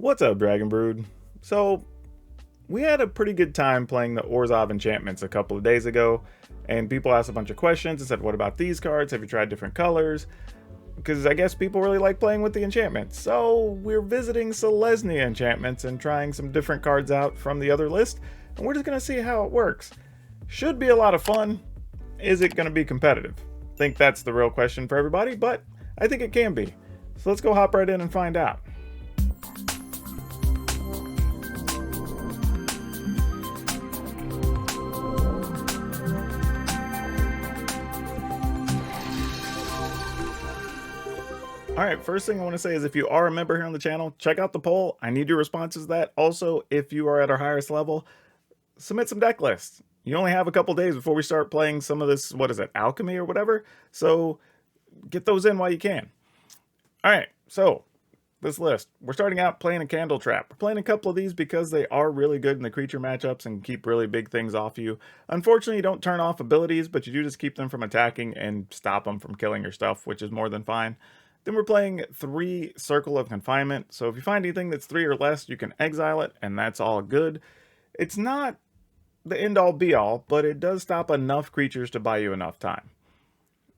What's up, Dragon Brood? So, we had a pretty good time playing the Orzhov Enchantments a couple of days ago, and people asked a bunch of questions and said, what about these cards? Have you tried different colors? Because I guess people really like playing with the enchantments. So, we're visiting Selesnya Enchantments and trying some different cards out from the other list, and we're just going to see how it works. Should be a lot of fun. Is it going to be competitive? I think that's the real question for everybody, but I think it can be. So let's go hop right in and find out. Alright, first thing I want to say is if you are a member here on the channel, check out the poll. I need your responses to that. Also, if you are at our highest level, submit some deck lists. You only have a couple days before we start playing some of this, what is it, alchemy or whatever? So get those in while you can. Alright, so this list. We're starting out playing a Candle Trap. We're playing a couple of these because they are really good in the creature matchups and keep really big things off you. Unfortunately, you don't turn off abilities, but you do just keep them from attacking and stop them from killing your stuff, which is more than fine. Then we're playing 3 Circle of Confinement. So if you find anything that's 3 or less, you can exile it, and that's all good. It's not the end-all be-all, but it does stop enough creatures to buy you enough time.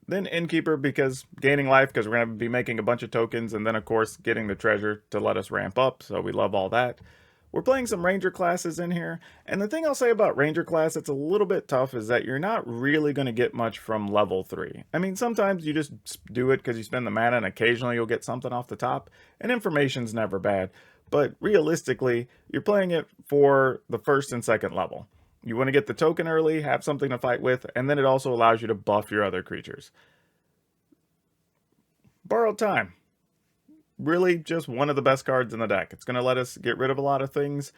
Then Innkeeper, because gaining life, because we're going to be making a bunch of tokens, and then of course getting the treasure to let us ramp up, so we love all that. We're playing some Ranger classes in here, and the thing I'll say about Ranger class that's a little bit tough is that you're not really going to get much from level 3. I mean, sometimes you just do it because you spend the mana, and occasionally you'll get something off the top, and information's never bad. But realistically, you're playing it for the first and second level. You want to get the token early, have something to fight with, and then it also allows you to buff your other creatures. Borrowed Time. Really just one of the best cards in the deck. It's going to let us get rid of a lot of things.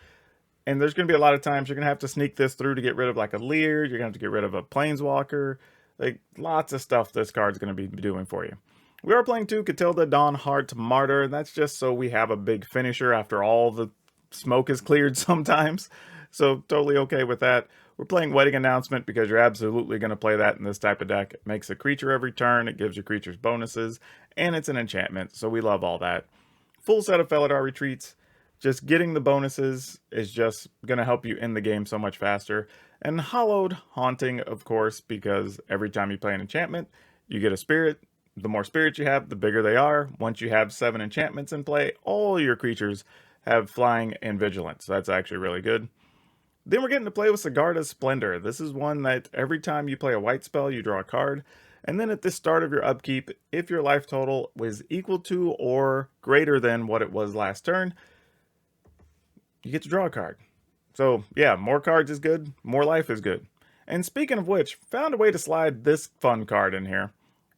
And there's going to be a lot of times you're going to have to sneak this through to get rid of like a Leer. You're going to have to get rid of a Planeswalker. Like lots of stuff this card's going to be doing for you. We are playing 2 Catilda Dawnhart Martyr. And that's just so we have a big finisher after all the smoke is cleared sometimes. So totally okay with that. We're playing Wedding Announcement because you're absolutely going to play that in this type of deck. It makes a creature every turn, it gives your creatures bonuses, and it's an enchantment, so we love all that. Full set of Felidar Retreats. Just getting the bonuses is just going to help you end the game so much faster. And Hallowed Haunting, of course, because every time you play an enchantment, you get a spirit. The more spirits you have, the bigger they are. Once you have 7 enchantments in play, all your creatures have flying and vigilance. So that's actually really good. Then we're getting to play with Sigarda's Splendor. This is one that every time you play a white spell, you draw a card. And then at the start of your upkeep, if your life total was equal to or greater than what it was last turn, you get to draw a card. So yeah, more cards is good, more life is good. And speaking of which, found a way to slide this fun card in here.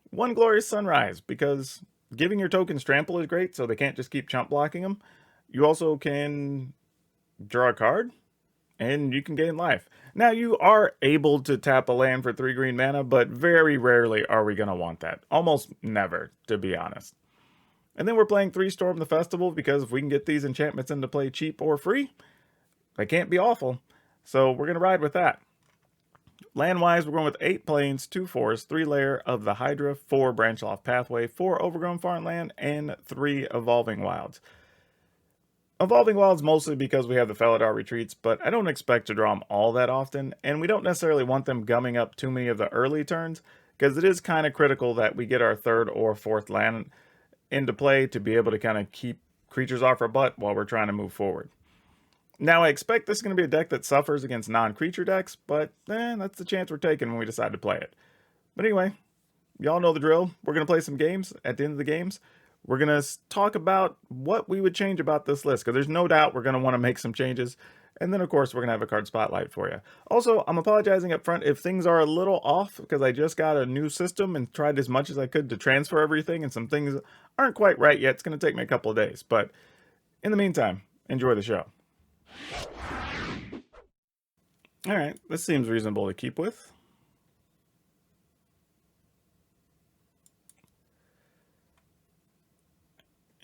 One Glorious Sunrise, because giving your tokens trample is great, so they can't just keep chump blocking them. You also can draw a card, and you can gain life. Now, you are able to tap a land for 3 green mana, but very rarely are we going to want that. Almost never, to be honest. And then we're playing 3 Storm the Festival, because if we can get these enchantments into play cheap or free, they can't be awful. So we're going to ride with that. Land-wise, we're going with 8 plains, 2 forests, 3 Lair of the Hydra, 4 Branchloft Pathway, 4 Overgrown Farmland, and 3 Evolving Wilds. Evolving Wilds mostly because we have the Felidar Retreats, but I don't expect to draw them all that often, and we don't necessarily want them gumming up too many of the early turns, because it is kind of critical that we get our 3rd or 4th land into play to be able to kind of keep creatures off our butt while we're trying to move forward. Now, I expect this is going to be a deck that suffers against non-creature decks, but that's the chance we're taking when we decide to play it. But anyway, y'all know the drill. We're going to play some games. At the end of the games, we're going to talk about what we would change about this list, because there's no doubt we're going to want to make some changes. And then, of course, we're going to have a card spotlight for you. Also, I'm apologizing up front if things are a little off, because I just got a new system and tried as much as I could to transfer everything, and some things aren't quite right yet. It's going to take me a couple of days. But in the meantime, enjoy the show. All right, this seems reasonable to keep with.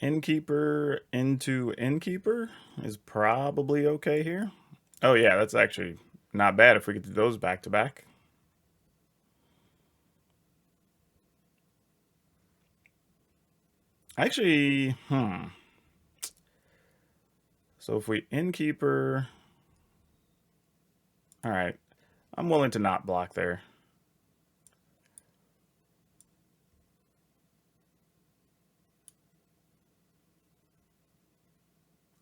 Innkeeper into Innkeeper is probably okay here. Oh yeah, that's actually not bad if we could do those back to back. Actually, So if we Innkeeper... Alright. I'm willing to not block there.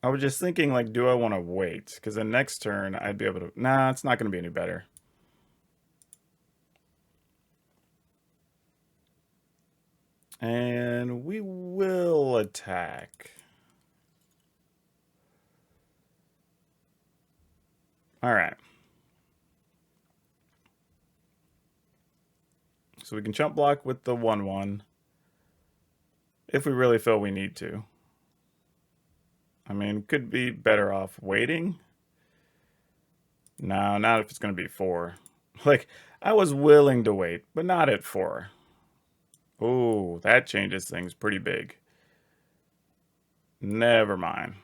I was just thinking, like, do I want to wait? Because the next turn, I'd be able to... Nah, it's not going to be any better. And we will attack. All right. So we can chump block with the 1/1 if we really feel we need to. I mean, could be better off waiting. No, not if it's going to be 4. Like, I was willing to wait, but not at 4. Oh, that changes things pretty big. Never mind.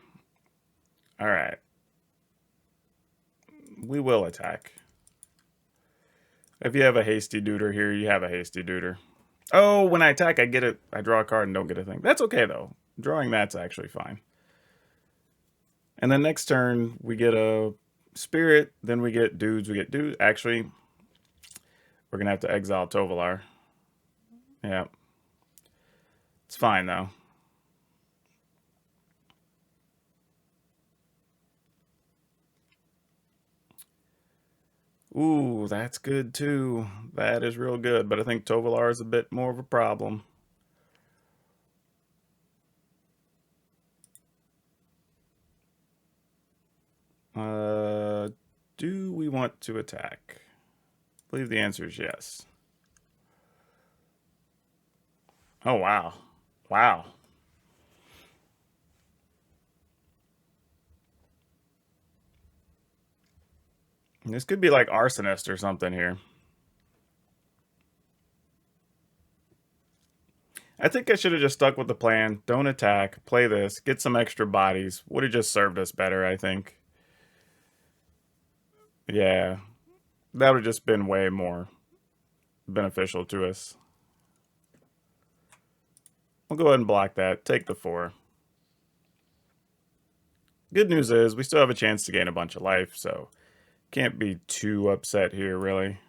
All right. We will attack. If you have a hasty duder here, you have a hasty duder. Oh, when I attack, I get it. I draw a card and don't get a thing. That's okay, though. Drawing that's actually fine. And then next turn, we get a spirit. Then we get dudes. We get dudes. Actually, we're going to have to exile Tovolar. Yeah. It's fine, though. Ooh, that's good, too. That is real good. But I think Tovolar is a bit more of a problem. Do we want to attack? I believe the answer is yes. Oh, wow. Wow. This could be like Arsonist or something here. I think I should have just stuck with the plan. Don't attack. Play this. Get some extra bodies. Would have just served us better, I think. Yeah. That would have just been way more beneficial to us. We'll go ahead and block that. Take the 4. Good news is we still have a chance to gain a bunch of life, so can't be too upset here, really.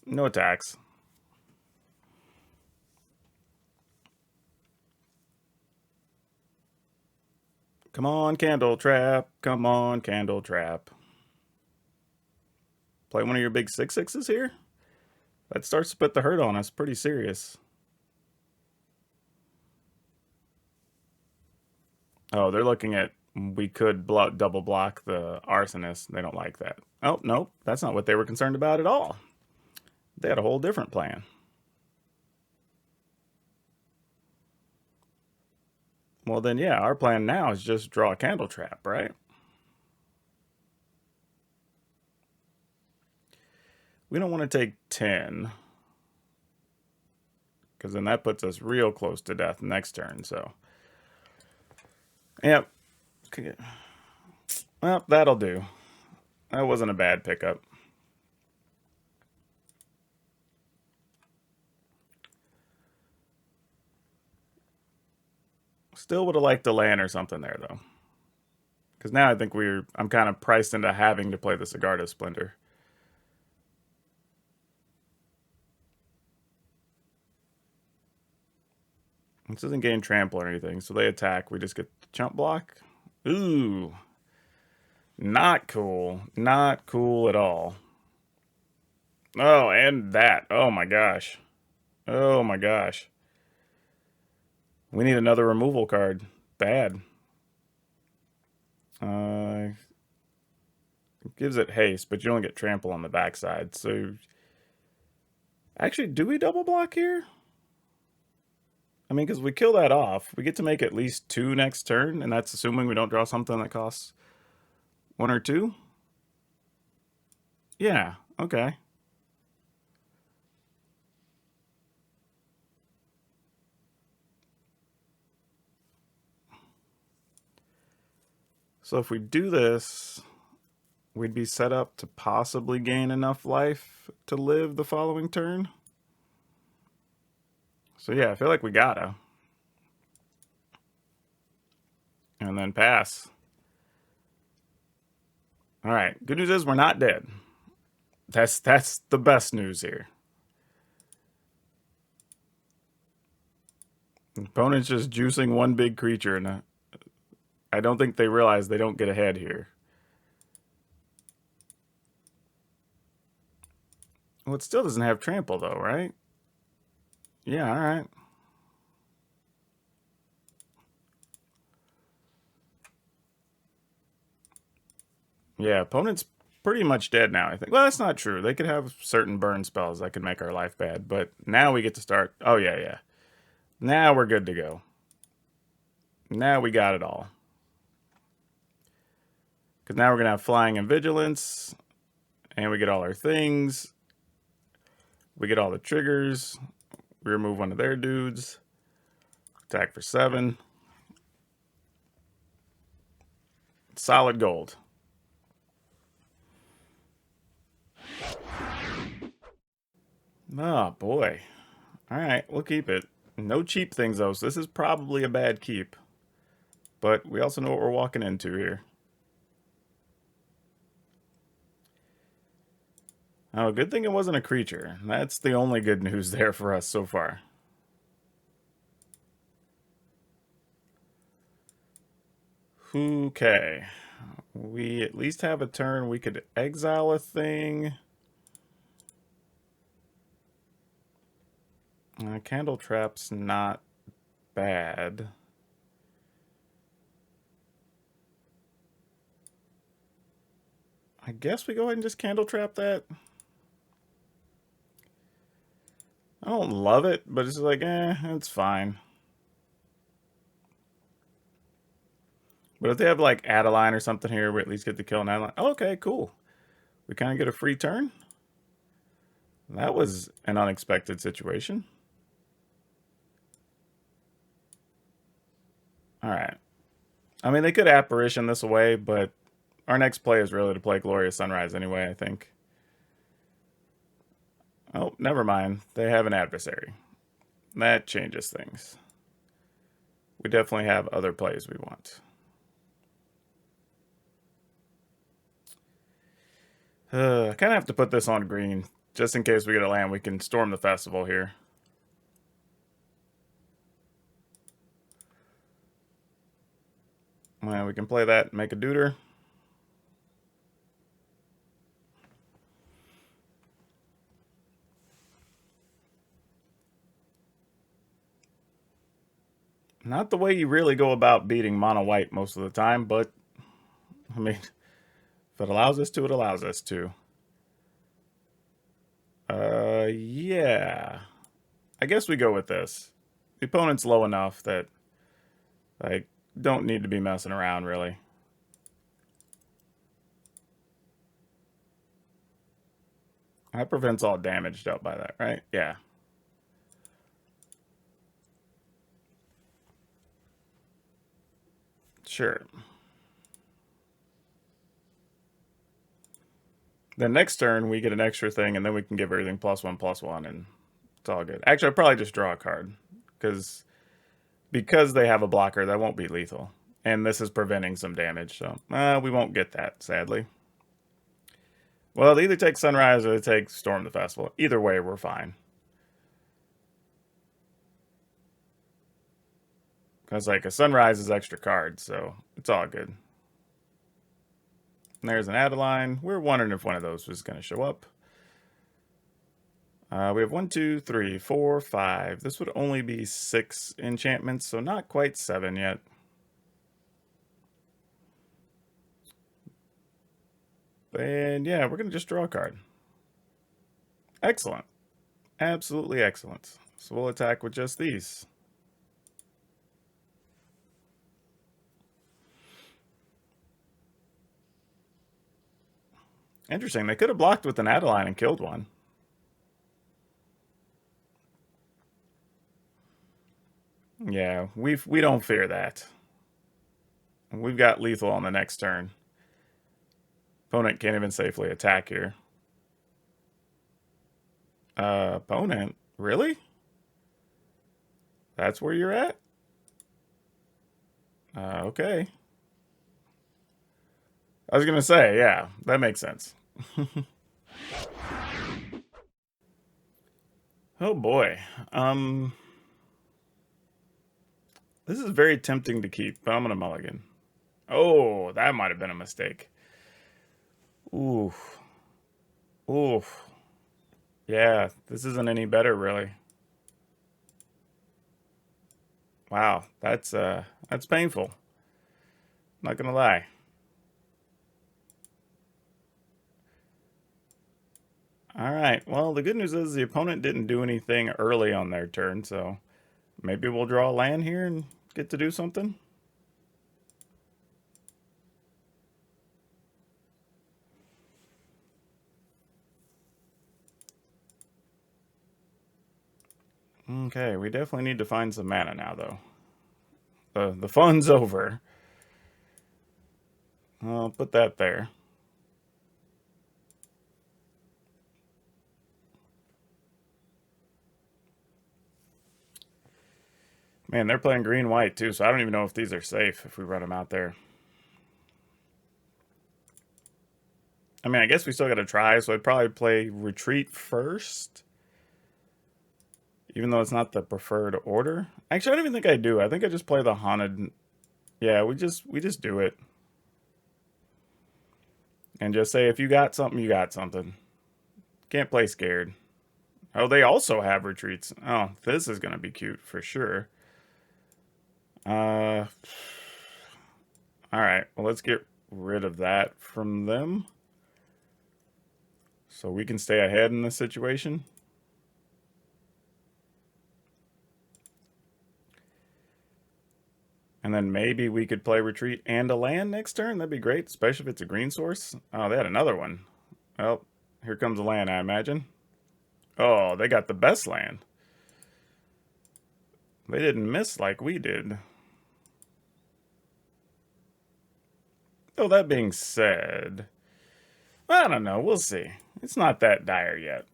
No attacks. Come on, Candle Trap. Come on, Candle Trap. Play one of your big 6/6s here? That starts to put the hurt on us pretty serious. Oh, they're looking at we could double block the Arsonist. They don't like that. Oh, nope. That's not what they were concerned about at all. They had a whole different plan. Well, then, yeah, our plan now is just draw a Candle Trap, right? We don't want to take 10. Because then that puts us real close to death next turn, so. Yep. Well, that'll do. That wasn't a bad pickup. Still would have liked a land or something there, though. Because now I think I'm kind of priced into having to play the Sigarda Splinter. This doesn't gain trample or anything, so they attack. We just get the chump block. Ooh. Not cool. Not cool at all. Oh, and that. Oh my gosh. Oh my gosh. We need another removal card. Bad. Gives it haste, but you don't get trample on the backside. So, actually, do we double block here? I mean, because we kill that off, we get to make at least 2 next turn, and that's assuming we don't draw something that costs 1 or 2. Yeah, okay. So if we do this, we'd be set up to possibly gain enough life to live the following turn. So yeah, I feel like we gotta. And then pass. All right, good news is we're not dead. That's the best news here. Opponent's just juicing one big creature, and I don't think they realize they don't get ahead here. Well, it still doesn't have trample, though, right? Yeah, all right. Yeah, opponent's pretty much dead now, I think. Well, that's not true. They could have certain burn spells that could make our life bad, but now we get to start. Oh, yeah, yeah. Now we're good to go. Now we got it all. Because now we're going to have Flying and Vigilance, and we get all our things. We get all the triggers. We remove one of their dudes. Attack for 7. Solid gold. Oh, boy. All right, we'll keep it. No cheap things, though, so this is probably a bad keep. But we also know what we're walking into here. Oh, good thing it wasn't a creature. That's the only good news there for us so far. Okay. We at least have a turn. We could exile a thing. Candle Trap's not bad. I guess we go ahead and just Candle Trap that. I don't love it, but it's like, it's fine. But if they have like Adeline or something here, we at least get to kill an Adeline. Oh, okay, cool. We kind of get a free turn. That was an unexpected situation. All right. I mean, they could Apparition this away, but our next play is really to play Glorious Sunrise anyway, I think. Oh, never mind. They have an adversary. That changes things. We definitely have other plays we want. I kind of have to put this on green, just in case we get a land. We can storm the festival here. Well, we can play that and make a deuter. Not the way you really go about beating mono white most of the time, but I mean, if it allows us to, it allows us to. Yeah. I guess we go with this. The opponent's low enough that I don't need to be messing around, really. That prevents all damage dealt by that, right? Yeah. Sure. Then next turn, we get an extra thing, and then we can give everything +1/+1, and it's all good. Actually, I'll probably just draw a card, because they have a blocker, that won't be lethal. And this is preventing some damage, so we won't get that, sadly. Well, they either take Sunrise or they take Storm the Festival. Either way, we're fine. Because, like, a Sunrise is extra cards, so it's all good. And there's an Adeline. We're wondering if one of those was going to show up. We have 1, 2, 3, 4, 5. This would only be 6 enchantments, so not quite 7 yet. And yeah, we're going to just draw a card. Excellent. Absolutely excellent. So we'll attack with just these. Interesting. They could have blocked with an Adeline and killed one. Yeah, we don't fear that. We've got lethal on the next turn. Opponent can't even safely attack here. Opponent? Really? That's where you're at? Okay. I was gonna say, yeah, that makes sense. Oh boy. This is very tempting to keep, but I'm gonna mulligan. Oh, that might have been a mistake. Oof. Oof. Yeah, this isn't any better, really. Wow, that's painful. Not gonna lie. All right. Well, the good news is the opponent didn't do anything early on their turn, so maybe we'll draw a land here and get to do something. Okay, we definitely need to find some mana now, though. The fun's over. I'll put that there. Man, they're playing green-white, too, so I don't even know if these are safe if we run them out there. I mean, I guess we still got to try, so I'd probably play retreat first. Even though it's not the preferred order. Actually, I don't even think I do. I think I just play the haunted. Yeah, we just do it. And just say, if you got something, you got something. Can't play scared. Oh, they also have retreats. Oh, this is going to be cute for sure. All right, well, let's get rid of that from them. So we can stay ahead in this situation. And then maybe we could play retreat and a land next turn. That'd be great, especially if it's a green source. Oh, they had another one. Well, here comes a land, I imagine. Oh, they got the best land. They didn't miss like we did. Oh, that being said, I don't know. We'll see. It's not that dire yet.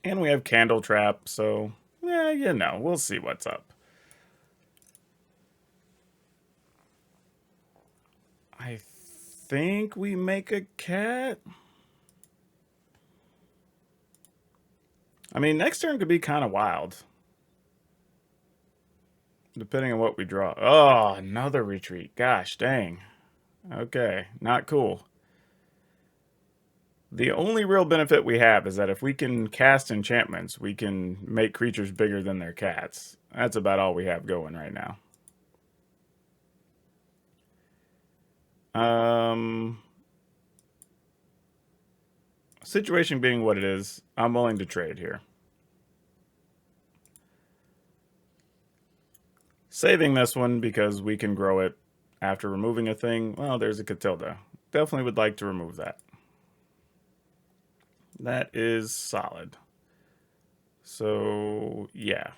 And we have Candle Trap, so, yeah, you know, we'll see what's up. I think we make a cat. I mean, next turn could be kind of wild. Depending on what we draw. Oh, another retreat. Gosh, dang. Okay, not cool. The only real benefit we have is that if we can cast enchantments, we can make creatures bigger than their cats. That's about all we have going right now. Situation being what it is, I'm willing to trade here. Saving this one because we can grow it after removing a thing. Well, there's a Catilda. Definitely would like to remove that. That is solid. So, yeah.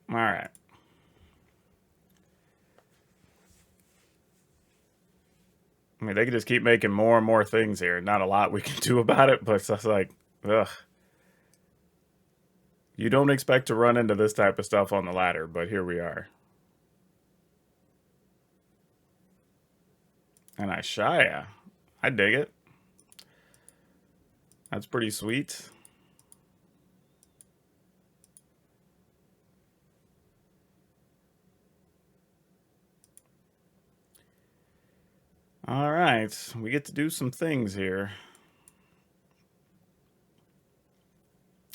All right. I mean, they could just keep making more and more things here. Not a lot we can do about it, but it's just like, ugh. You don't expect to run into this type of stuff on the ladder, but here we are. And Ishaya. I dig it. That's pretty sweet. All right, we get to do some things here.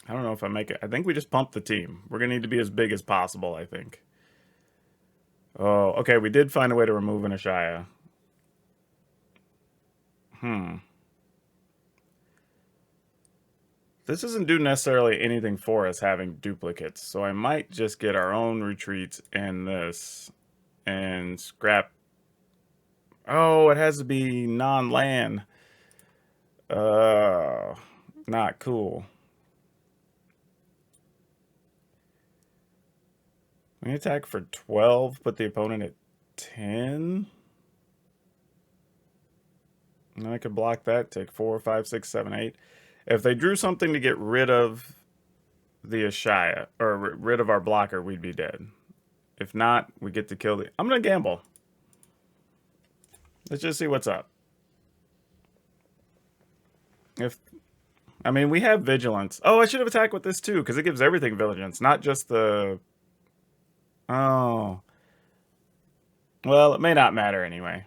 I don't know if I make it. I think we just pump the team. We're going to need to be as big as possible, I think. Oh, okay, we did find a way to remove an Ishaya. This doesn't do necessarily anything for us having duplicates, so I might just get our own retreats and this and scrap. Oh, it has to be non-land. Not cool. We attack for 12, put the opponent at 10. And I could block that, take 4, 5, 6, 7, 8. If they drew something to get rid of the Ashaya, or rid of our blocker, we'd be dead. If not, we get to kill the... I'm going to gamble. Let's just see what's up. I mean, we have Vigilance. Oh, I should have attacked with this too, because it gives everything Vigilance, not just the... Oh. Well, it may not matter anyway.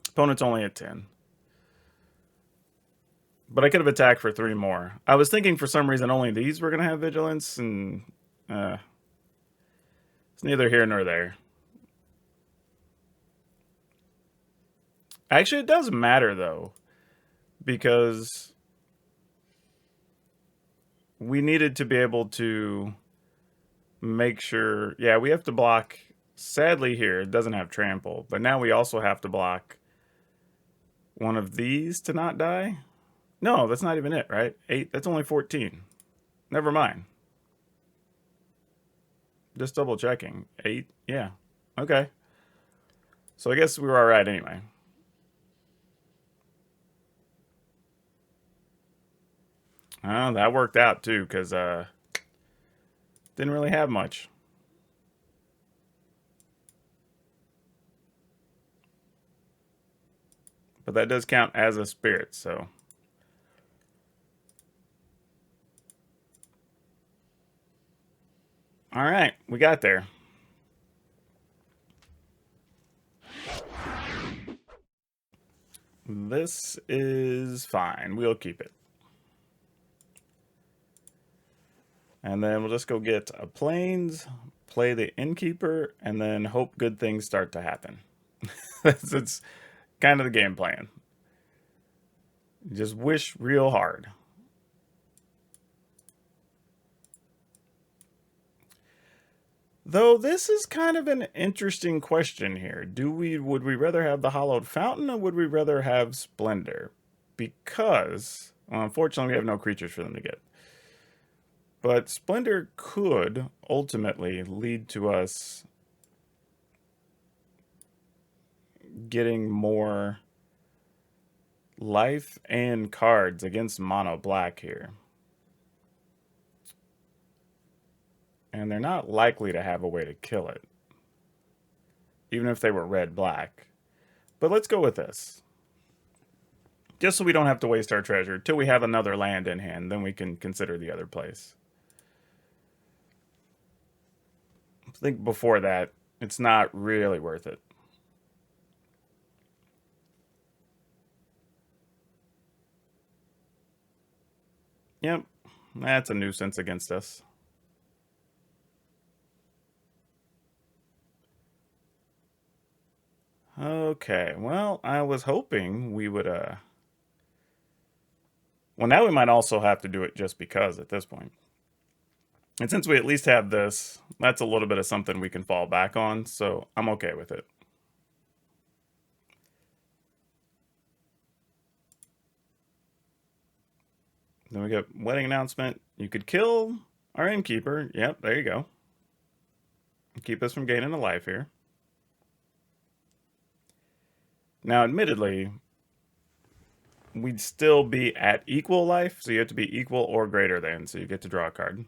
Opponent's only at 10. But I could have attacked for 3 more. I was thinking for some reason only these were going to have Vigilance, and... it's neither here nor there. Actually, it does matter, though. Because... we needed to be able to make sure... Yeah, we have to block... Sadly here, it doesn't have trample. But now we also have to block one of these to not die. No, that's not even it, right? 8, that's only 14. Never mind. Just double checking. 8, yeah. Okay. So I guess we were alright anyway. Oh, that worked out too, because didn't really have much. But that does count as a spirit, so... Alright, we got there. This is fine. We'll keep it. And then we'll just go get a Plains, play the Innkeeper, and then hope good things start to happen. It's kind of the game plan. Just wish real hard. Though this is kind of an interesting question here. Would we rather have the Hallowed Fountain, or would we rather have Splendor? Because, well, unfortunately, we have no creatures for them to get. But Splendor could ultimately lead to us getting more life and cards against mono black here. And they're not likely to have a way to kill it, even if they were red-black. But let's go with this. Just so we don't have to waste our treasure till we have another land in hand, then we can consider the other place. I think before that, it's not really worth it. Yep, that's a nuisance against us. Okay, well, I was hoping we would, well, now we might also have to do it just because at this point. And since we at least have this, that's a little bit of something we can fall back on, so I'm okay with it. Then we get Wedding Announcement. You could kill our Innkeeper. Yep, there you go. Keep us from gaining a life here. Now, admittedly, we'd still be at equal life, so you have to be equal or greater than, so you get to draw a card.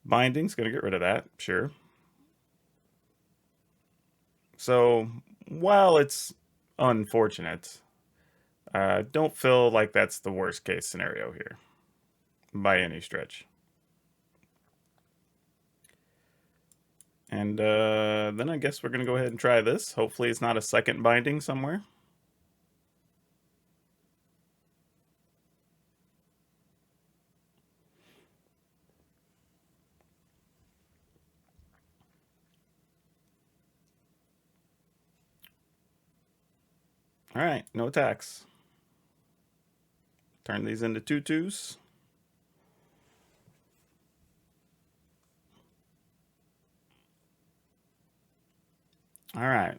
Binding's going to get rid of that, sure. So, while it's unfortunate, don't feel like that's the worst case scenario here, by any stretch. And then I guess we're going to go ahead and try this. Hopefully it's not a second binding somewhere. All right, no attacks. Turn these into 2/2s. All right.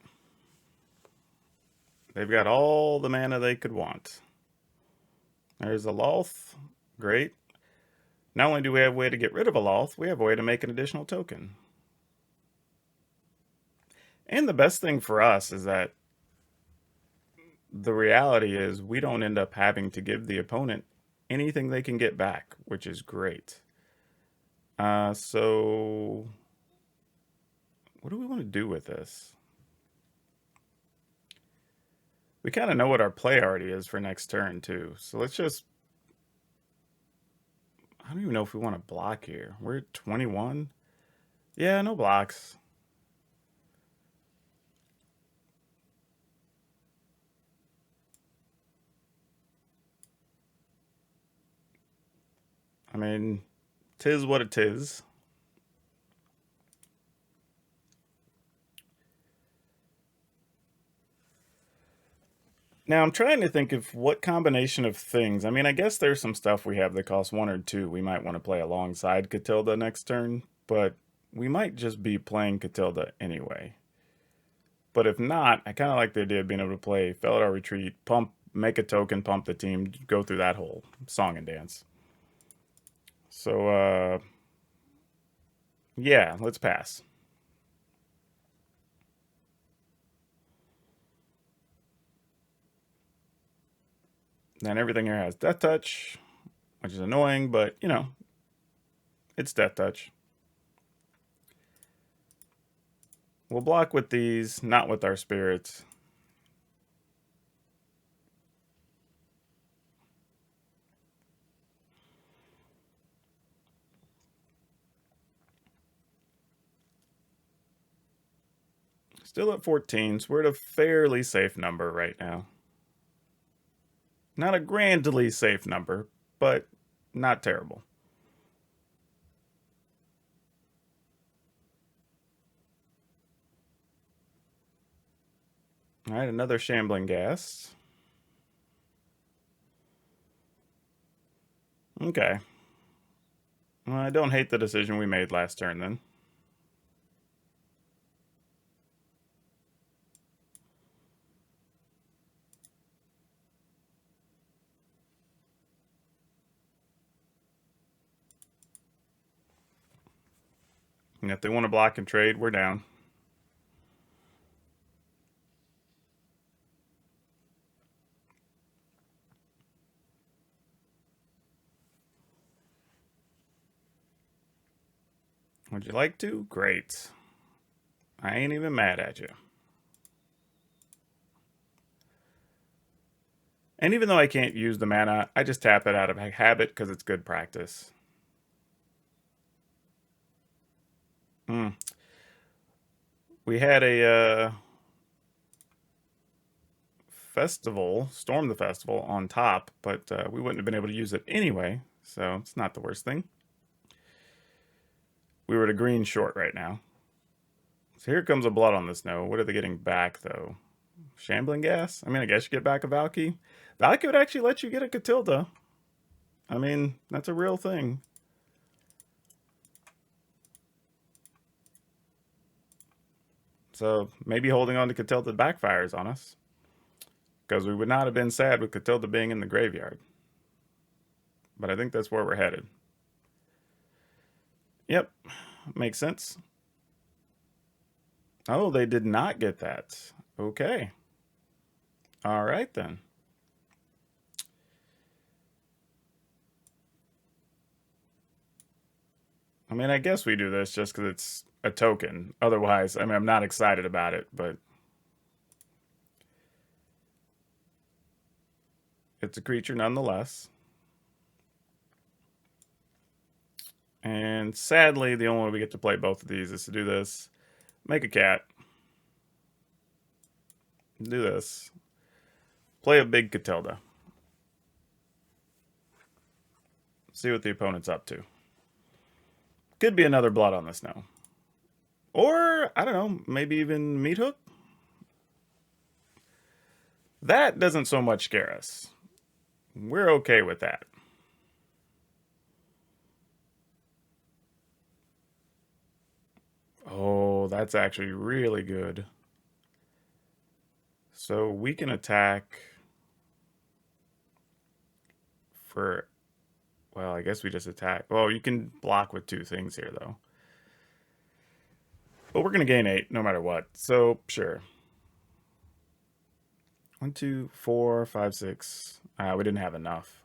They've got all the mana they could want. There's a Loth. Great. Not only do we have a way to get rid of a Loth, we have a way to make an additional token. And the best thing for us is that the reality is we don't end up having to give the opponent anything they can get back, which is great. So what do we want to do with this? We kind of know what our play already is for next turn, too. So let's just... I don't even know if we want to block here. We're at 21. Yeah, no blocks. I mean, 'tis what it is. Now, I'm trying to think of what combination of things. I mean, I guess there's some stuff we have that costs 1 or 2 we might want to play alongside Catilda next turn, but we might just be playing Catilda anyway. But if not, I kind of like the idea of being able to play Felidar Retreat, pump, make a token, pump the team, go through that whole song and dance. So, yeah, let's pass. Then everything here has Death Touch, which is annoying, but, you know, it's Death Touch. We'll block with these, not with our spirits. Still at 14, so we're at a fairly safe number right now. Not a grandly safe number, but not terrible. All right, another Shambling Ghast. Okay. Well, I don't hate the decision we made last turn then. And if they want to block and trade, we're down. Would you like to? Great. I ain't even mad at you. And even though I can't use the mana, I just tap it out of habit because it's good practice. We had a festival, Storm the Festival, on top, but we wouldn't have been able to use it anyway, so it's not the worst thing. We were at a green short right now. So here comes a Blood on the Snow. What are they getting back, though? Shambling Ghast? I mean, I guess you get back a Valky. Valky would actually let you get a Catilda. I mean, that's a real thing. So maybe holding on to Catilda backfires on us. Because we would not have been sad with Catilda being in the graveyard. But I think that's where we're headed. Yep, makes sense. Oh, they did not get that. Okay. All right, then. I mean, I guess we do this just because it's a token. Otherwise, I mean, I'm not excited about it, but it's a creature nonetheless. And sadly, the only way we get to play both of these is to do this. Make a cat. Do this. Play a big Catilda. See what the opponent's up to. Could be another Blood on the Snow. Or, I don't know, maybe even Meat Hook? That doesn't so much scare us. We're okay with that. Oh, that's actually really good. So we can attack for, well, I guess we just attack. Well, you can block with 2 things here, though. But we're going to gain 8 no matter what. So, sure. 1, 2, 4, 5, 6. We didn't have enough.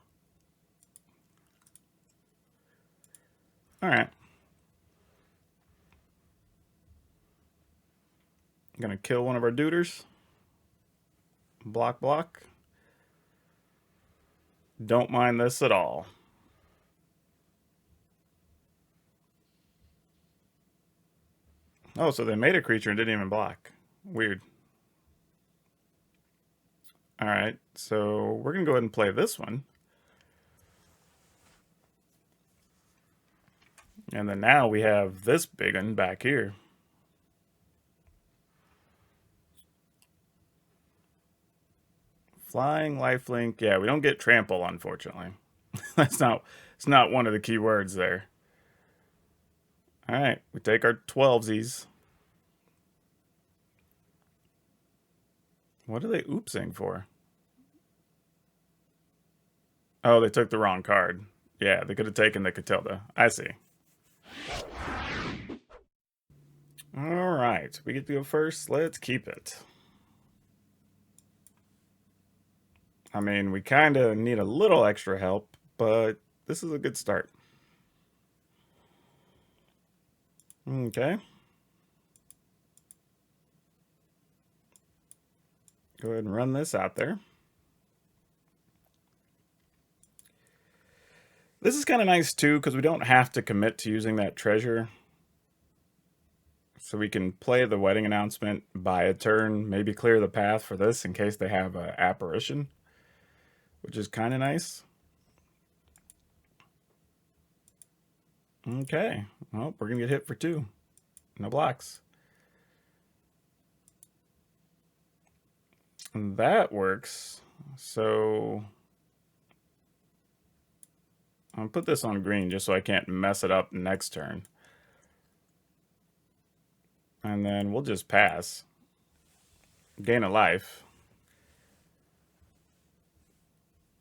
All right. I'm going to kill one of our duders. Block, block. Don't mind this at all. Oh, so they made a creature and didn't even block. Weird. All right, so we're going to go ahead and play this one. And then now we have this big one back here. Flying, lifelink. Yeah, we don't get trample, unfortunately. It's not one of the key words there. All right, we take our 12s. What are they oopsing for? Oh, they took the wrong card. Yeah, they could have taken the Catilda. I see. All right, we get to go first. Let's keep it. I mean, we kind of need a little extra help, but this is a good start. Okay. Go ahead and run this out there. This is kind of nice too, because we don't have to commit to using that treasure. So we can play the wedding announcement, buy a turn, maybe clear the path for this in case they have an apparition, which is kind of nice. Okay, well, we're going to get hit for 2. No blocks. And that works. So I'll put this on green just so I can't mess it up next turn. And then we'll just pass. Gain a life.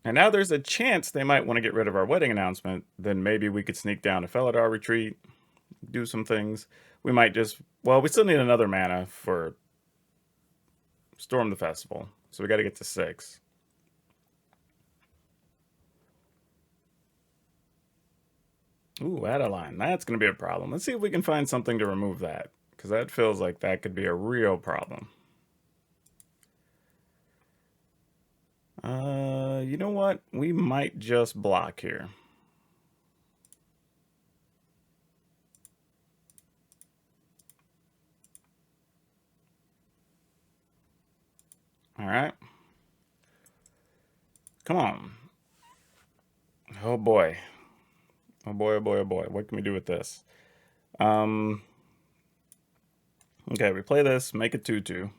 And now there's a chance they might want to get rid of our wedding announcement. Then maybe we could sneak down to Felidar Retreat, do some things. We might just, well, we still need another mana for Storm the Festival. So we got to get to 6. Ooh, Adeline. That's going to be a problem. Let's see if we can find something to remove that, because that feels like that could be a real problem. You know what? We might just block here. All right. Come on. Oh boy. Oh boy, oh boy, oh boy. What can we do with this? Okay, we play this, make it 2/2.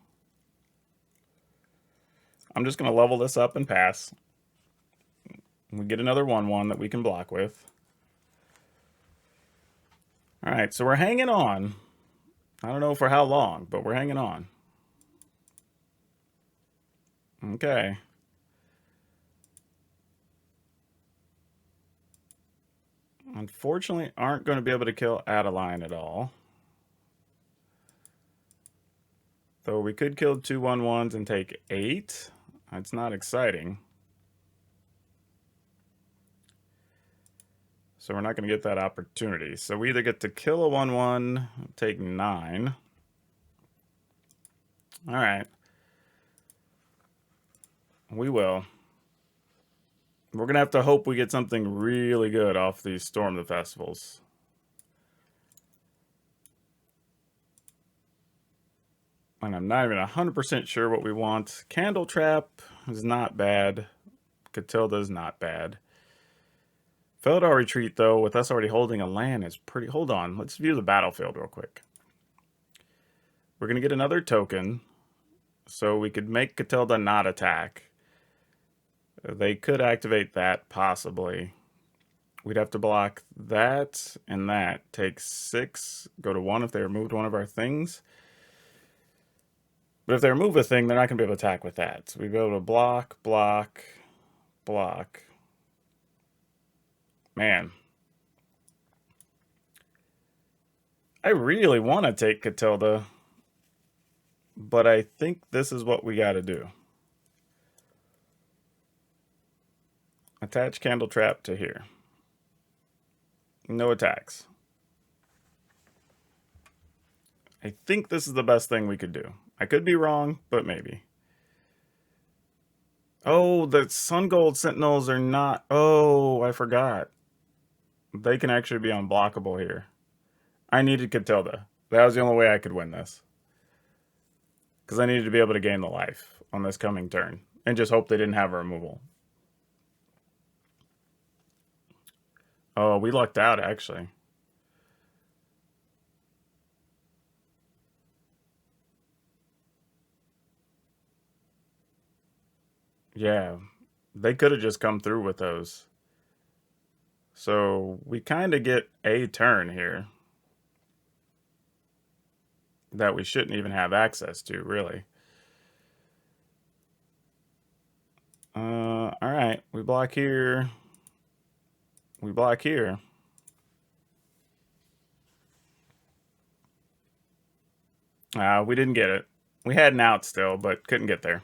I'm just going to level this up and pass. We get another 1/1 that we can block with. All right, so we're hanging on. I don't know for how long, but we're hanging on. Okay. Unfortunately, aren't going to be able to kill Adeline at all. Though we could kill 2 1/1s and take 8. That's not exciting. So we're not going to get that opportunity. So we either get to kill a 1/1, take 9. All right. We will. We're going to have to hope we get something really good off these Storm the Festivals. And I'm not even 100% sure what we want. Candle Trap is not bad. Catilda is not bad. Felidar Retreat, though, with us already holding a land, is pretty... Hold on. Let's view the battlefield real quick. We're going to get another token, so we could make Catilda not attack. They could activate that, possibly. We'd have to block that and that. Take 6, go to 1 if they removed one of our things. But if they remove a thing, they're not going to be able to attack with that. So we'd be able to block, block, block. Man. I really want to take Catilda, but I think this is what we got to do. Attach Candle Trap to here. No attacks. I think this is the best thing we could do. I could be wrong, but maybe. Oh, the Sun Gold Sentinels are not... Oh, I forgot. They can actually be unblockable here. I needed Catilda. That was the only way I could win this. Because I needed to be able to gain the life on this coming turn. And just hope they didn't have a removal. Oh, we lucked out, actually. Yeah, they could have just come through with those. So we kind of get a turn here that we shouldn't even have access to, really. All right, we block here. We block here. We didn't get it. We had an out still, but couldn't get there.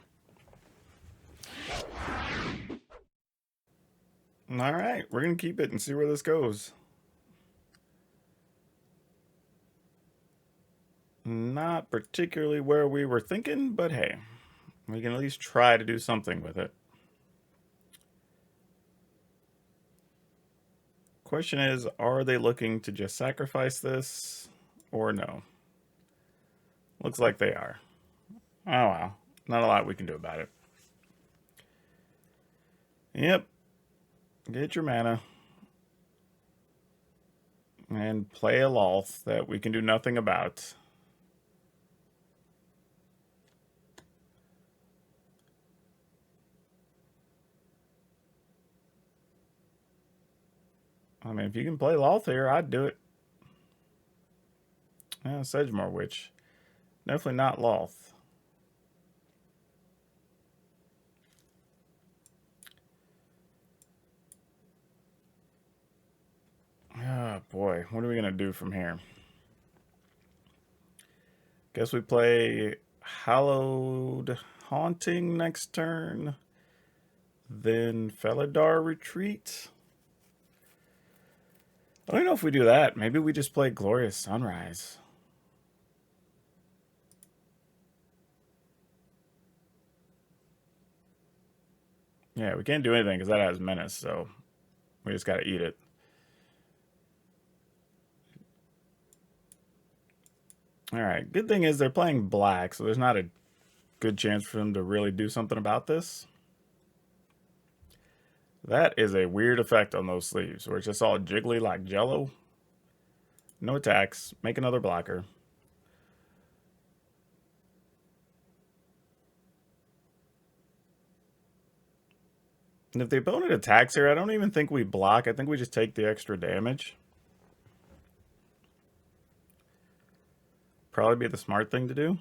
All right, we're going to keep it and see where this goes. Not particularly where we were thinking, but hey, we can at least try to do something with it. Question is, are they looking to just sacrifice this or no? Looks like they are. Oh wow, not a lot we can do about it. Yep, get your mana and play a Loth that we can do nothing about. I mean, if you can play Loth here, I'd do it. Yeah, Sedgemoor Witch. Definitely not Loth. Oh boy, what are we going to do from here? Guess we play Hallowed Haunting next turn. Then Felidar Retreat. I don't know if we do that. Maybe we just play Glorious Sunrise. Yeah, we can't do anything because that has Menace, so we just got to eat it. Alright, good thing is they're playing black, so there's not a good chance for them to really do something about this. That is a weird effect on those sleeves, where it's just all jiggly like jello. No attacks. Make another blocker. And if the opponent attacks here, I don't even think we block. I think we just take the extra damage. Probably be the smart thing to do.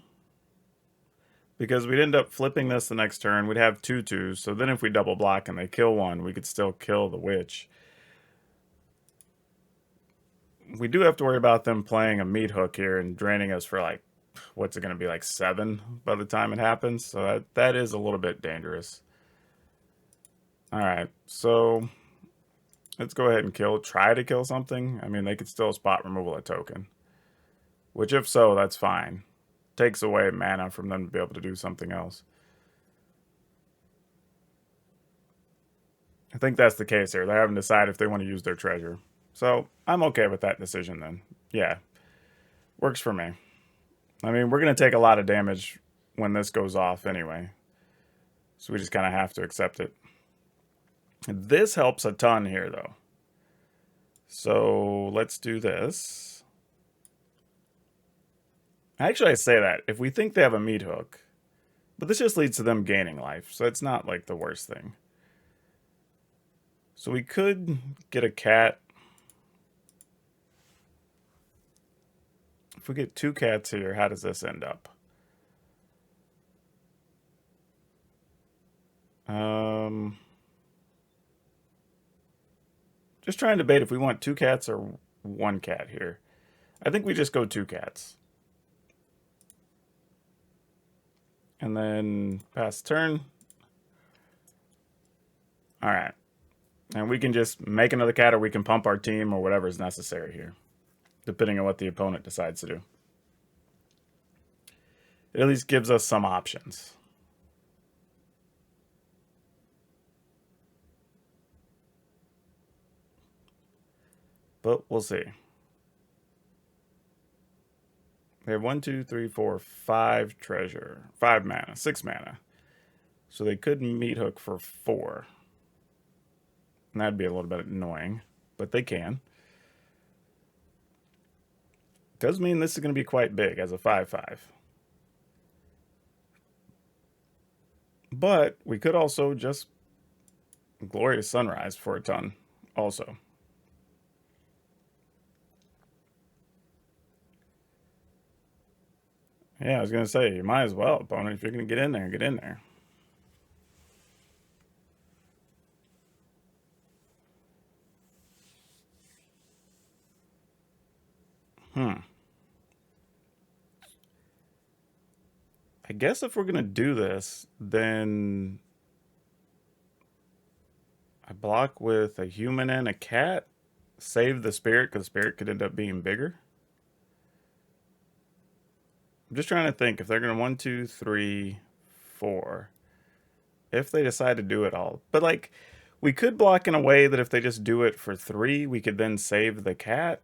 Because we'd end up flipping this the next turn. We'd have 2/2s. So then if we double block and they kill one, we could still kill the witch. We do have to worry about them playing a meat hook here and draining us for like, what's it going to be, like 7 by the time it happens. So that is a little bit dangerous. Alright, so let's go ahead and try to kill something. I mean, they could still spot removal a token. Which, if so, that's fine. Takes away mana from them to be able to do something else. I think that's the case here. They haven't decided if they want to use their treasure. So, I'm okay with that decision then. Yeah. Works for me. I mean, we're going to take a lot of damage when this goes off anyway. So we just kind of have to accept it. This helps a ton here, though. So, let's do this. Actually, I say that. If we think they have a meat hook, but this just leads to them gaining life, so it's not like the worst thing. So we could get a cat. If we get 2 cats here, how does this end up? Just trying to debate if we want 2 cats or 1 cat here. I think we just go 2 cats. And then pass turn. All right. And we can just make another cat, or we can pump our team, or whatever is necessary here, depending on what the opponent decides to do. It at least gives us some options. But we'll see. They have 1, 2, 3, 4, 5 treasure, 5 mana, 6 mana. So they could meat hook for 4. And that'd be a little bit annoying, but they can. Does mean this is going to be quite big as a 5/5. But we could also just Glorious Sunrise for a ton also. Yeah, I was going to say, you might as well, opponent. If you're going to get in there, get in there. I guess if we're going to do this, then I block with a human and a cat. Save the spirit, because spirit could end up being bigger. I'm just trying to think if they're going to 1, 2, 3, 4. If they decide to do it all. But like, we could block in a way that if they just do it for 3, we could then save the cat.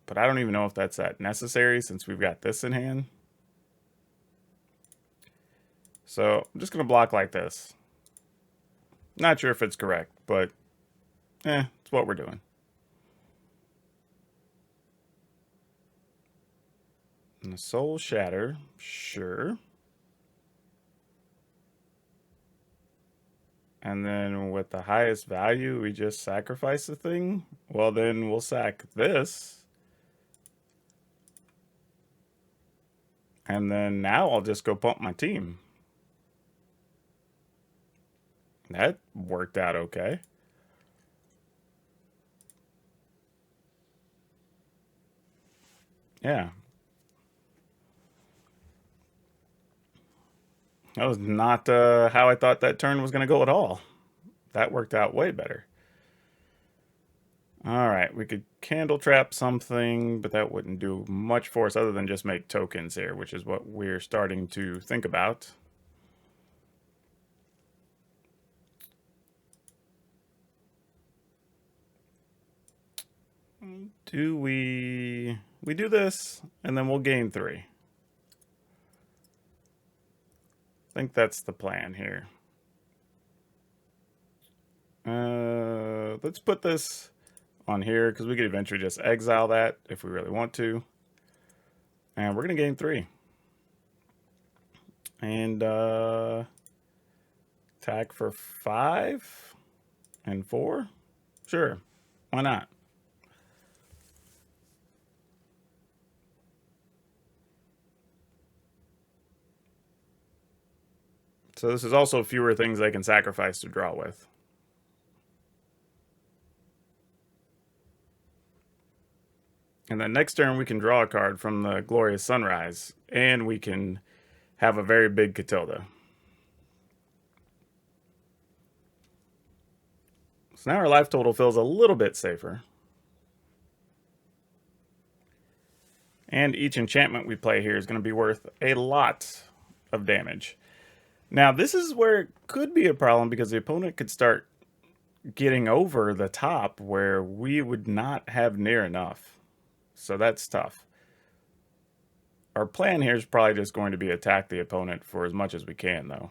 But I don't even know if that's that necessary since we've got this in hand. So I'm just going to block like this. Not sure if it's correct, but it's what we're doing. And the Soul Shatter, sure. And then with the highest value, we just sacrifice the thing. Well, then we'll sack this. And then now I'll just go pump my team. That worked out okay. Yeah. That was not how I thought that turn was going to go at all. That worked out way better. All right, we could candle trap something, but that wouldn't do much for us other than just make tokens here, which is what we're starting to think about. Do we do this, and then we'll gain 3. I think that's the plan here. Let's put this on here, because we could eventually just exile that if we really want to. And we're going to gain 3. And attack for 5 and 4. Sure, why not? So this is also fewer things I can sacrifice to draw with. And then next turn we can draw a card from the Glorious Sunrise, and we can have a very big Catilda. So now our life total feels a little bit safer. And each enchantment we play here is going to be worth a lot of damage. Now, this is where it could be a problem, because the opponent could start getting over the top where we would not have near enough. So that's tough. Our plan here is probably just going to be attack the opponent for as much as we can, though.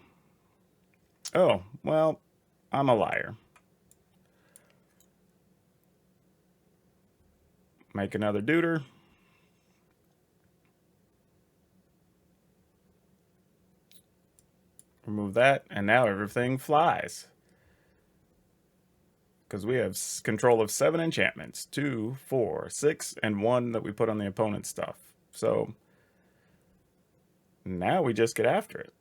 Oh, well, I'm a liar. Make another Deuter. Remove that, and now everything flies. Because we have control of 7 enchantments. 2, 4, 6, and 1 that we put on the opponent's stuff. So now we just get after it.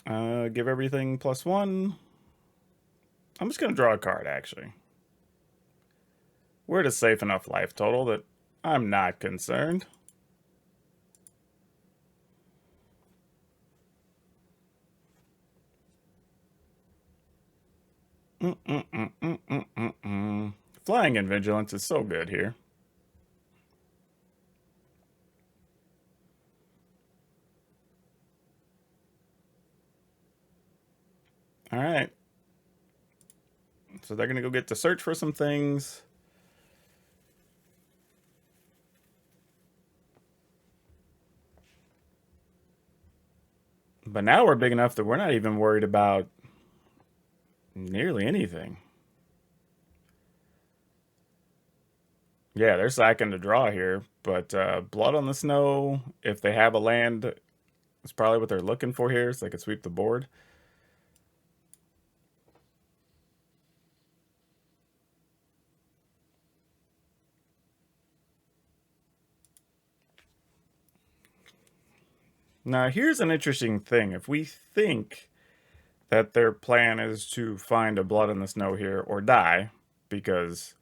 Give everything +1. I'm just going to draw a card, actually. We're at a safe enough life total that I'm not concerned. Flying and Vigilance is so good here. All right. So they're going to go get to search for some things. But now we're big enough that we're not even worried about nearly anything. Yeah, they're sacking to draw here, but Blood on the Snow, if they have a land, it's probably what they're looking for here, so they can sweep the board. Now, here's an interesting thing. If we think that their plan is to find a Blood in the Snow here or die, because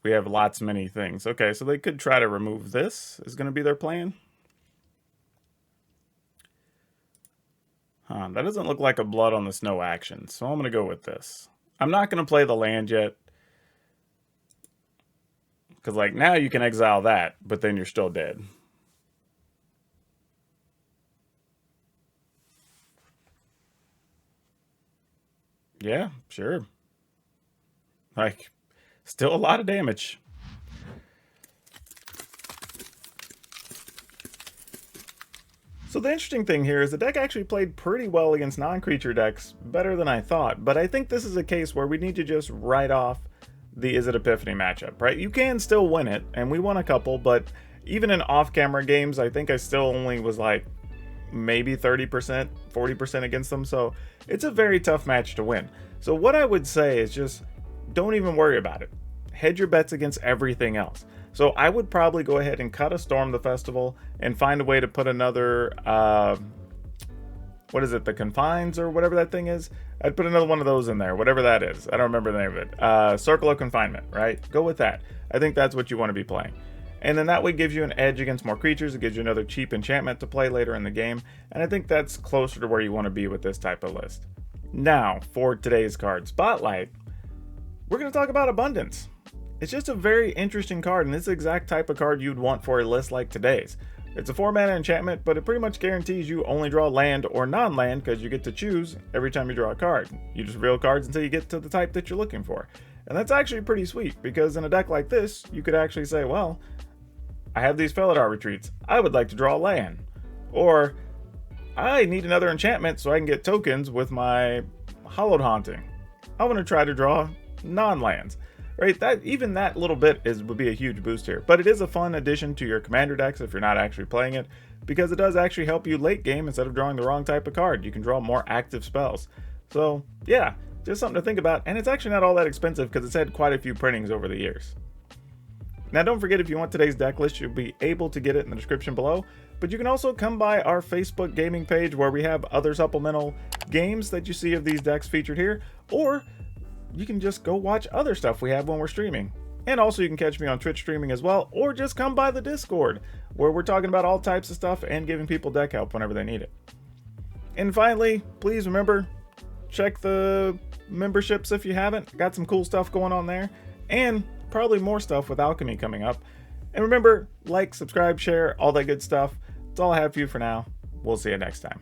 we have lots many things. Okay, so they could try to remove this, is going to be their plan. That doesn't look like a Blood on the Snow action, so I'm going to go with this. I'm not going to play the land yet, because like now you can exile that, but then you're still dead. Yeah, sure. Like, still a lot of damage. So the interesting thing here is the deck actually played pretty well against non-creature decks, better than I thought, but I think this is a case where we need to just write off the Izzet Epiphany matchup, right? You can still win it, and we won a couple, but even in off-camera games, I think I still only was like maybe 30%, 40% against them, so it's a very tough match to win. So what I would say is just don't even worry about it. Hedge your bets against everything else. So I would probably go ahead and cut a Storm the Festival and find a way to put another, what is it, the Confines or whatever that thing is? I'd put another one of those in there, whatever that is. I don't remember the name of it. Circle of Confinement, right? Go with that. I think that's what you want to be playing. And then that way gives you an edge against more creatures. It gives you another cheap enchantment to play later in the game. And I think that's closer to where you want to be with this type of list. Now, for today's card spotlight, we're going to talk about Abundance. It's just a very interesting card, and it's the exact type of card you'd want for a list like today's. It's a 4-mana enchantment, but it pretty much guarantees you only draw land or non-land because you get to choose every time you draw a card. You just reveal cards until you get to the type that you're looking for. And that's actually pretty sweet, because in a deck like this, you could actually say, well, I have these Felidar retreats. I would like to draw land. Or, I need another enchantment so I can get tokens with my Hallowed Haunting. I want to try to draw non-lands. Right, even that little bit would be a huge boost here. But it is a fun addition to your commander decks if you're not actually playing it, because it does actually help you late game instead of drawing the wrong type of card. You can draw more active spells. So yeah, just something to think about, and it's actually not all that expensive because it's had quite a few printings over the years. Now don't forget, if you want today's deck list, you'll be able to get it in the description below, but you can also come by our Facebook gaming page where we have other supplemental games that you see of these decks featured here, or you can just go watch other stuff we have when we're streaming. And also you can catch me on Twitch streaming as well, or just come by the Discord, where we're talking about all types of stuff and giving people deck help whenever they need it. And finally, please remember, check the memberships if you haven't. Got some cool stuff going on there, and probably more stuff with Alchemy coming up. And remember, like, subscribe, share, all that good stuff. That's all I have for you for now. We'll see you next time.